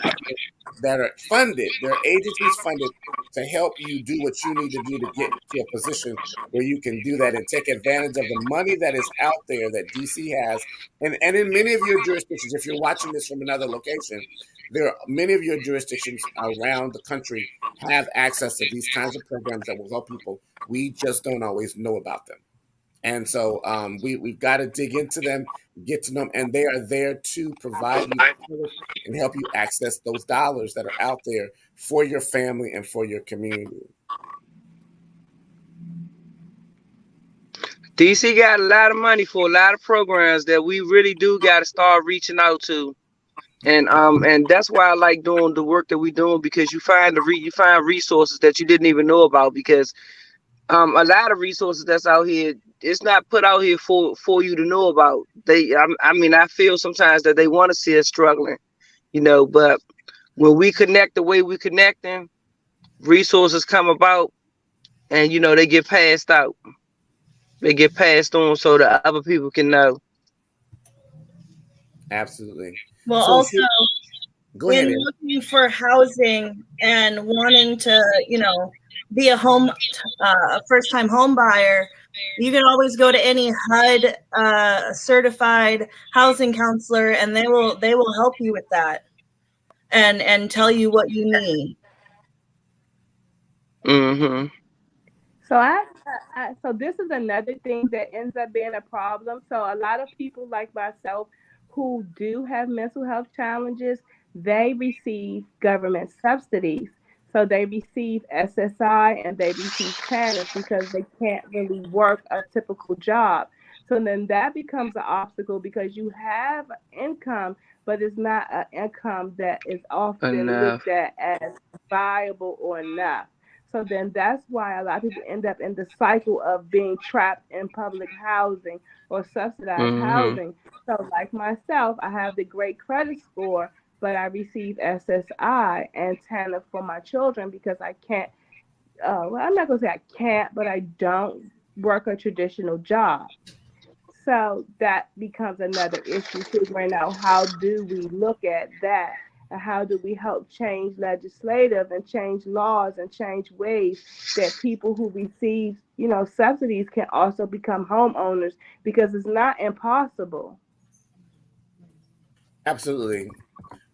that are funded. There are agencies funded to help you do what you need to do to get to a position where you can do that and take advantage of the money that is out there that DC has. And in many of your jurisdictions, if you're watching this from another location, there are many of your jurisdictions around the country have access to these kinds of programs that will help people. We just don't always know about them. And so we've got to dig into them, get to know them, and they are there to provide you and help you access those dollars that are out there for your family and for your community. DC got a lot of money for a lot of programs that we really do got to start reaching out to. And that's why I like doing the work that we doing, because you find resources that you didn't even know about, because a lot of resources that's out here, it's not put out here for you to know about. I mean, I feel sometimes that they want to see us struggling, but when we connect the way we connecting, resources come about, and they get passed out, they get passed on so that other people can know. Absolutely. Well, So also go ahead, in Ed. looking for housing and wanting to, be a first-time home buyer, you can always go to any HUD certified housing counselor, and they will help you with that and tell you what you need. Mm-hmm. So so this is another thing that ends up being a problem. So a lot of people like myself who do have mental health challenges, they receive government subsidies. So they receive SSI and they receive TANF because they can't really work a typical job. So then that becomes an obstacle because you have income, but it's not an income that is often Enough. looked at as viable or enough. So then that's why a lot of people end up in the cycle of being trapped in public housing or subsidized Mm-hmm. housing. So, like myself, I have the great credit score, but I receive SSI and TANF for my children because I can't, well, I'm not going to say I can't, but I don't work a traditional job. So that becomes another issue, figuring out how do we look at that and how do we help change legislative and change laws and change ways that people who receive, subsidies can also become homeowners because it's not impossible. Absolutely.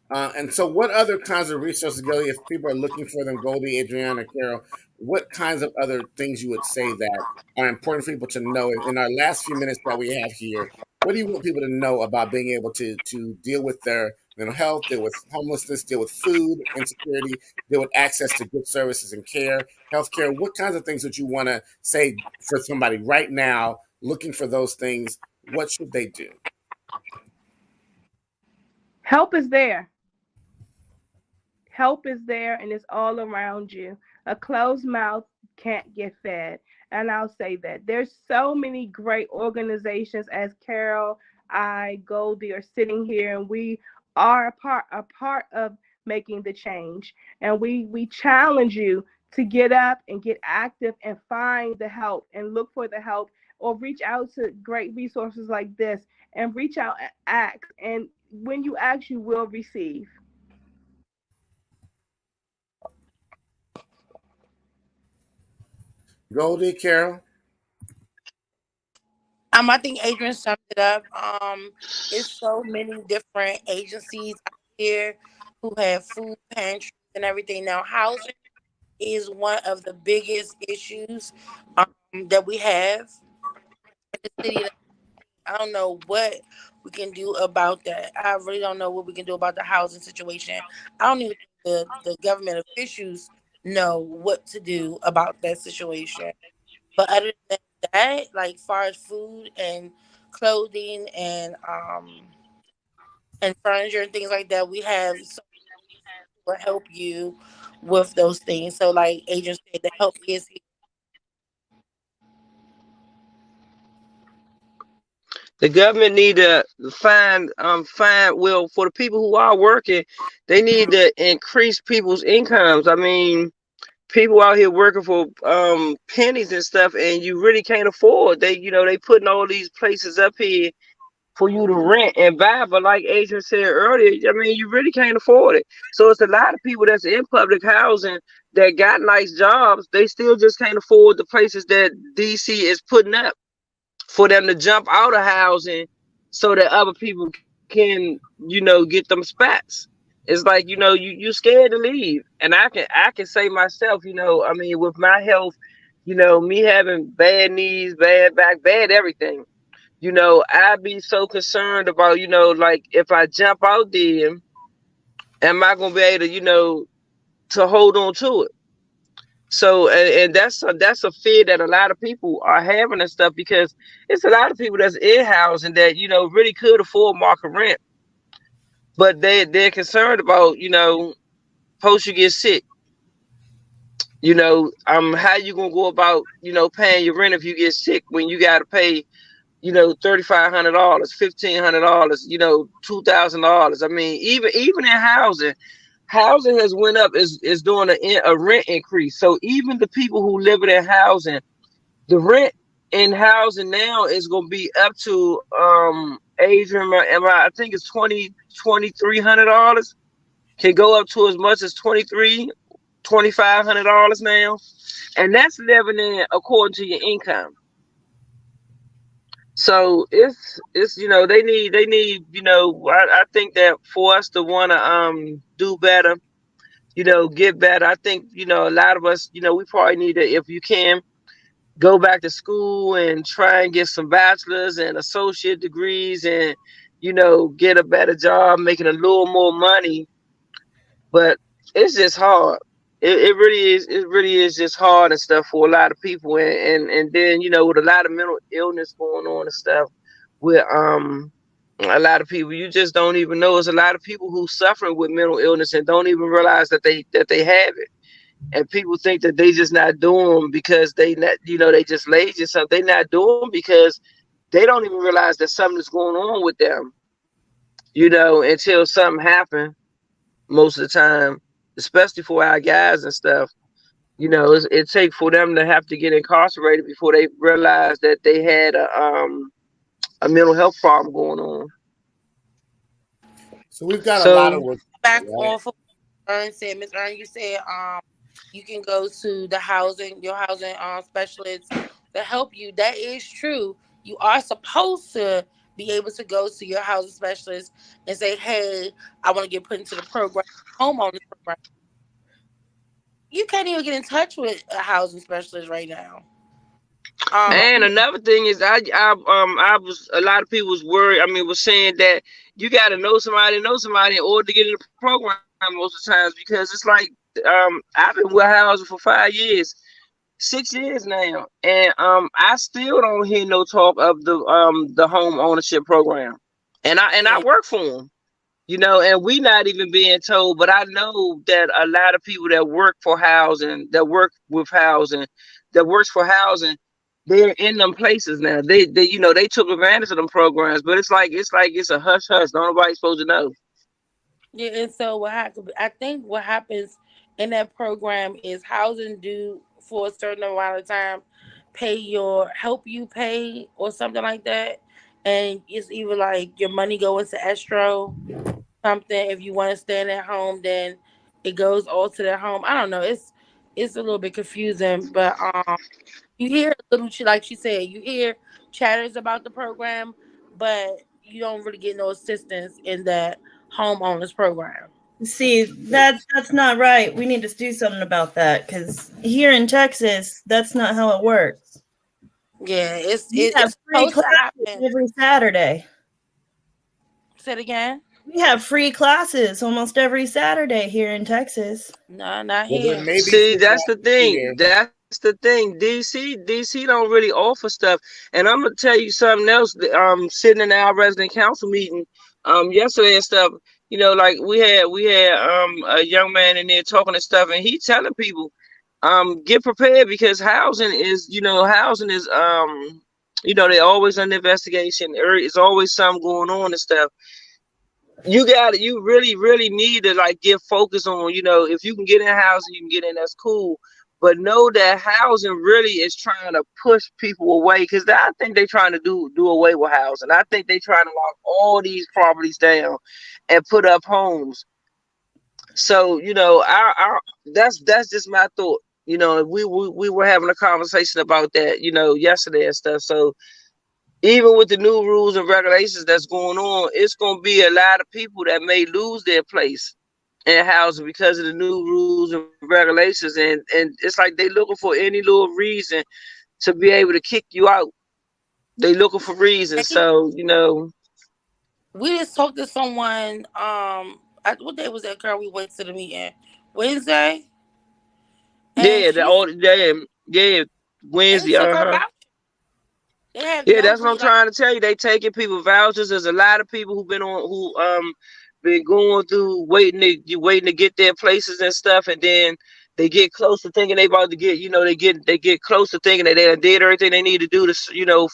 And so, what other kinds of resources, Goldie, if people are looking for them, Goldie, Adrienne, or Carol, what kinds of other things you would say that are important for people to know in our last few minutes that we have here? What do you want people to know about being able to deal with their mental health, deal with homelessness, deal with food insecurity, deal with access to good services and care, healthcare? What kinds of things would you want to say for somebody right now looking for those things? What should they do? Help is there. Help is there and it's all around you. A closed mouth can't get fed. And I'll say that there's so many great organizations as Carol, Goldie are sitting here and we are a part of making the change. And we challenge you to get up and get active and find the help and look for the help or reach out to great resources like this and reach out and ask. And when you ask, you will receive. Goldie, Carol? I think Adrian summed it up. It's so many different agencies out here who have food pantries and everything. Now, housing is one of the biggest issues that we have in the city. I don't know what we can do about that. I really don't know what we can do about the housing situation. I don't even think the government officials know what to do about that situation. But other than that, like far as food and clothing and furniture and things like that, we have so will help you with those things. So like Adrian said, the help is here. The government need to find well for the people who are working, they need to increase people's incomes. I mean, people out here working for pennies and stuff, and you really can't afford. They putting all these places up here for you to rent and buy, but like Adrian said earlier, I mean, you really can't afford it. So it's a lot of people that's in public housing that got nice jobs. They still just can't afford the places that DC is putting up for them to jump out of housing so that other people can, get them spots. It's like, you scared to leave. And I can say myself, I mean, with my health, me having bad knees, bad back, bad everything, I'd be so concerned about, like if I jump out there, am I gonna be able to, to hold on to it? So and that's a fear that a lot of people are having and stuff, because it's a lot of people that's in housing that really could afford market rent, but they're concerned about post you get sick, how you gonna go about paying your rent if you get sick when you got to pay $3,500, $1,500, $2,000. I mean, even in housing has went up, is doing a rent increase. So even the people who live in housing, the rent in housing now is going to be up to Adrian, I think it's $2,300. Can go up to as much as $2,500 now, and that's living in according to your income. So it's I think that for us to want to do better, get better. I think a lot of us, we probably need to, if you can, go back to school and try and get some bachelor's and associate degrees and get a better job, making a little more money. But it's just hard. It really is. It really is just hard and stuff for a lot of people. And then with a lot of mental illness going on and stuff with a lot of people, you just don't even know. There's a lot of people who suffering with mental illness and don't even realize that they have it. And people think that they just not doing because they not they just lazy or something. They not doing because they don't even realize that something's going on with them. Until something happens. Most of the time, especially for our guys and stuff, it takes for them to have to get incarcerated before they realize that they had a mental health problem going on. So we've got a lot of work. Back off of Ern said, Ms. Ern, you said you can go to your housing specialist to help you. That is true. You are supposed to be able to go to your housing specialist and say, hey, I want to get put into the program, homeowners program. You can't even get in touch with a housing specialist right now. And another thing is, I was, a lot of people was worried. Was saying that you got to know somebody in order to get in the program most of the times, because it's like, I've been with housing for 5 years, 6 years now, and I still don't hear no talk of the home ownership program, and I work for them, and we not even being told. But I know that a lot of people that work for housing, that work with housing, that works for housing, they're in them places now. They they took advantage of them programs, but it's like it's a hush hush. Nobody's supposed to know. Yeah, and so I think what happens in that program is housing do for a certain amount of time help you pay or something like that, and it's either like your money go into escrow, something. If you want to stay in that home, then it goes all to their home. I don't know. It's a little bit confusing, but you hear a little, like she said, you hear chatters about the program, but you don't really get no assistance in that homeowners program. See, that's not right. We need to do something about that, because here in Texas, that's not how it works. Yeah, it's free classes every Saturday. Say it again. We have free classes almost every Saturday here in Texas. No, not here. See, that's the thing. That's the thing. DC don't really offer stuff. And I'm gonna tell you something else. Sitting in our resident council meeting yesterday and stuff. Like we had a young man in there talking and stuff, and he telling people, get prepared, because housing is they're always under investigation. There's always something going on and stuff. You really need to like get focused on, if you can get in housing, you can get in, that's cool. But know that housing really is trying to push people away, because I think they're trying to do away with housing. I think they're trying to lock all these properties down and put up homes. So, that's just my thought. We were having a conversation about that, yesterday and stuff. So even with the new rules and regulations that's going on, it's going to be a lot of people that may lose their place in housing because of the new rules and regulations. And it's like they looking for any little reason to be able to kick you out. They looking for reasons. So, we just talked to someone, what day was that, girl? We went to the meeting Wednesday. Wednesday. Yeah, that's what I'm trying to tell you. They taking people vouchers. There's a lot of people who been going through waiting to get their places and stuff, and then they get close to thinking they about to get, they get close to thinking that they did everything they need to do to,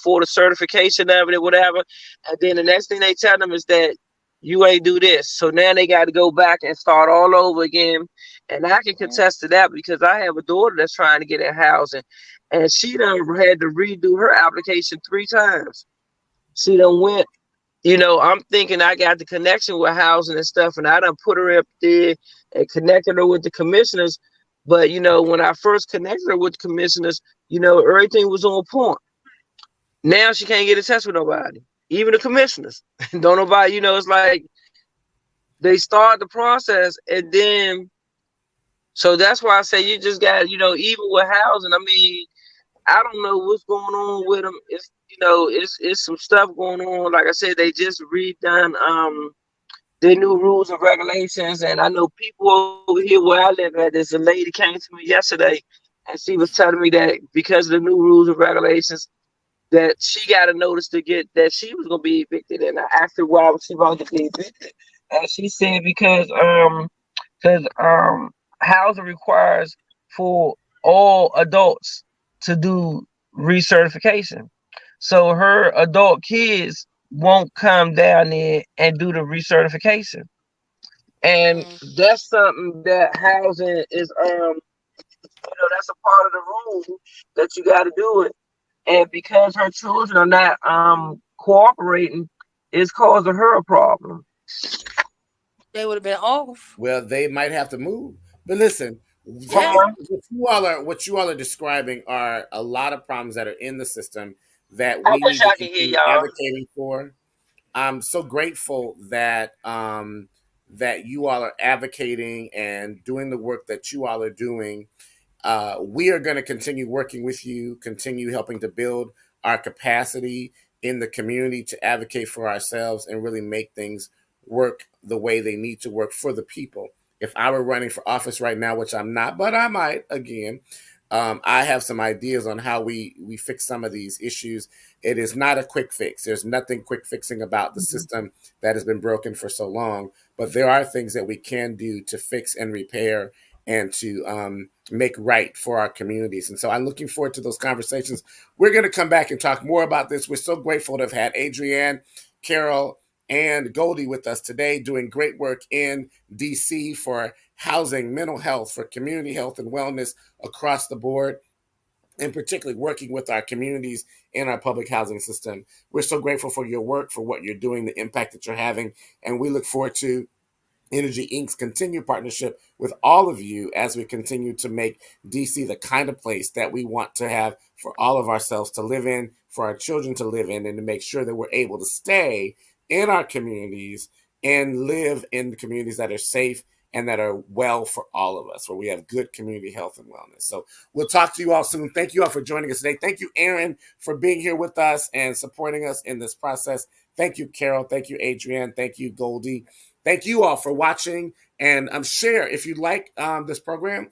for the certification of it or whatever, and then the next thing they tell them is that you ain't do this. So now they got to go back and start all over again. And I can contest to that, because I have a daughter that's trying to get in housing, and she done had to redo her application 3 times. She done went I'm thinking I got the connection with housing and stuff, and I done put her up there and connected her with the commissioners. But when I first connected her with the commissioners, everything was on point. Now she can't get in touch with nobody, even the commissioners. Don't nobody, it's like they start the process, and then so that's why I say you just got, even with housing. I mean, I don't know what's going on with them. It's some stuff going on. Like I said, they just redone their new rules and regulations, and I know people over here where I live at. There's a lady came to me yesterday, and she was telling me that because of the new rules and regulations, that she got a notice to get that she was gonna be evicted. And I asked her why was she about to be evicted, and she said because housing requires for all adults to do recertification. So her adult kids won't come down there and do the recertification. And that's something that housing is that's a part of the rule that you gotta do it. And because her children are not cooperating, it's causing her a problem. They would have been off. Well, they might have to move. But listen, Yeah. what you all are describing are a lot of problems that are in the system that I we wish need to I could hear continue y'all. advocating for. I'm so grateful that that you all are advocating and doing the work that you all are doing. We are going to continue working with you, continue helping to build our capacity in the community to advocate for ourselves and really make things work the way they need to work for the people. If I were running for office right now, which I'm not, but I might again, I have some ideas on how we fix some of these issues. It is not a quick fix. There's nothing quick fixing about the system that has been broken for so long, but there are things that we can do to fix and repair and to make right for our communities. And so I'm looking forward to those conversations. We're going to come back and talk more about this. We're so grateful to have had Adriane, Carol, and Goldie with us today, doing great work in DC for housing, mental health, for community health and wellness across the board, and particularly working with our communities in our public housing system. We're so grateful for your work, for what you're doing, the impact that you're having, and we look forward to Innergy Inc.'s continued partnership with all of you as we continue to make DC the kind of place that we want to have for all of ourselves to live in, for our children to live in, and to make sure that we're able to stay in our communities and live in the communities that are safe and that are well for all of us, where we have good community health and wellness. So we'll talk to you all soon. Thank you all for joining us today. Thank you, Aaron, for being here with us and supporting us in this process. Thank you, Carol. Thank you, Adriane. Thank you, Goldie. Thank you all for watching, and share if you like this program.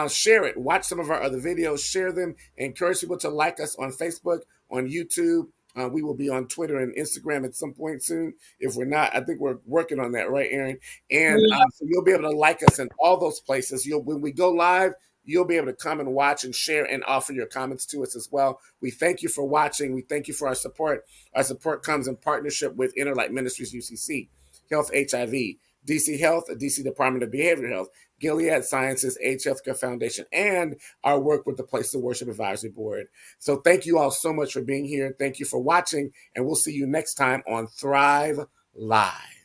Share it. Watch some of our other videos. Share them. Encourage people to like us on Facebook, on YouTube. We will be on Twitter and Instagram at some point soon. If we're not, I think we're working on that, right, Aaron? And so you'll be able to like us in all those places. When we go live, you'll be able to come and watch and share and offer your comments to us as well. We thank you for watching. We thank you for our support. Our support comes in partnership with Interlight Ministries UCC, Health HIV, DC Health, DC Department of Behavioral Health, Gilead Sciences, Age Healthcare Foundation, and our work with the Place of Worship Advisory Board. So thank you all so much for being here. Thank you for watching, and we'll see you next time on Thrive Live.